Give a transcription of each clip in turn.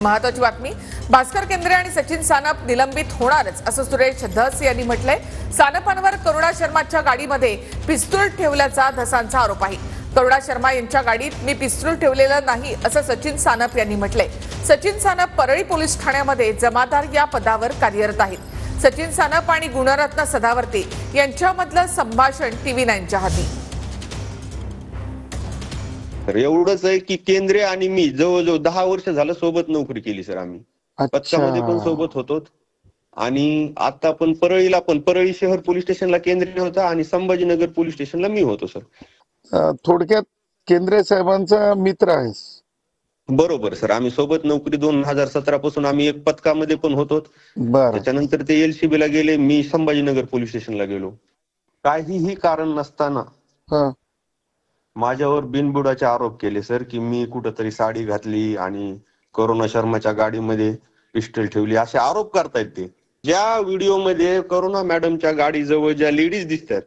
महत्वाची बातमी, भास्कर केंद्रे आणि सचिन सानप निलंबित होणारच असं सुरेश धस यांनी म्हटलंय। सानपांवर करुणा शर्माच्या गाडीमध्ये पिस्तूल ठेवल्याचा धसांचा आरोप आहे। करुणा शर्मा यांच्या गाडीत मी पिस्तूल ठेवलेलं नाही असं सचिन सानप यांनी म्हटलंय। सचिन सानप परळी पोलीस ठाण्यामध्ये जमादार या पदावर कार्यरत आहेत। सचिन सानप आणि गुणरत्न सदावर्ते यांच्यामधलं संभाषण TV9च्या हाती। एवढंच आहे की केंद्रे आणि मी जवळजवळ 10 वर्ष झालं सोबत नोकरी केली सर। आम्ही पथकामध्ये पण सोबत होतो आणि आता पण परळीला पण परळी शहर पोलीस स्टेशनला केंद्रे होता आणि संभाजीनगर पोलीस स्टेशनला मी होतो सर। थोडक्यात केंद्रे साहेबांचा मित्र आहेस? बरोबर सर, आम्ही सोबत नोकरी 2017 पासून आम्ही एक पथकामध्ये पण होतो। त्याच्यानंतर ते LCB ला गेले, मी संभाजीनगर पोलीस स्टेशनला गेलो। काहीही कारण नसताना माझ्यावर बिनबुडाचे आरोप केले सर की मी कुठेतरी साडी घातली आणि करुणा शर्माच्या गाडीमध्ये पिस्टल ठेवली, असे आरोप करतायत ते। ज्या व्हिडिओमध्ये करुणा मॅडमच्या गाडीजवळ ज्या लेडीज दिसतात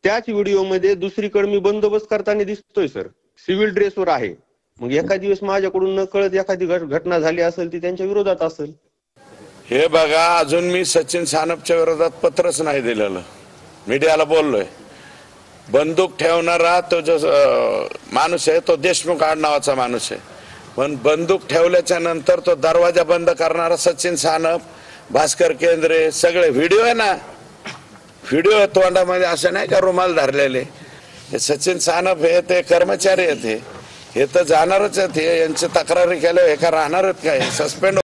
त्याच व्हिडिओमध्ये दुसरीकडे मी बंदोबस्त करताना दिसतोय सर, सिव्हिल ड्रेसवर आहे। मग एका दिवस माझ्याकडून नकळत एखादी घटना झाली असेल ती त्यांच्या विरोधात असेल। हे बघा, अजून मी सचिन सानपच्या विरोधात पत्रच नाही दिलेलं, मीडियाला बोललोय। बंदूक ठेवणारा तो जो माणूस आहे तो देशमुख आडनावाचा माणूस आहे, पण बंदूक ठेवल्याच्या नंतर तो दरवाजा बंद करणारा सचिन सानप, भास्कर केंद्रे सगळे व्हिडिओ आहे ना, व्हिडिओ तोंडामध्ये असं नाही का रुमाल धरलेले। हे सचिन सानप हे ते कर्मचारी आहेत, हे तर जाणारच आहेत। यांची तक्रारी केल्यावर हे का राहणार आहेत काय, सस्पेंड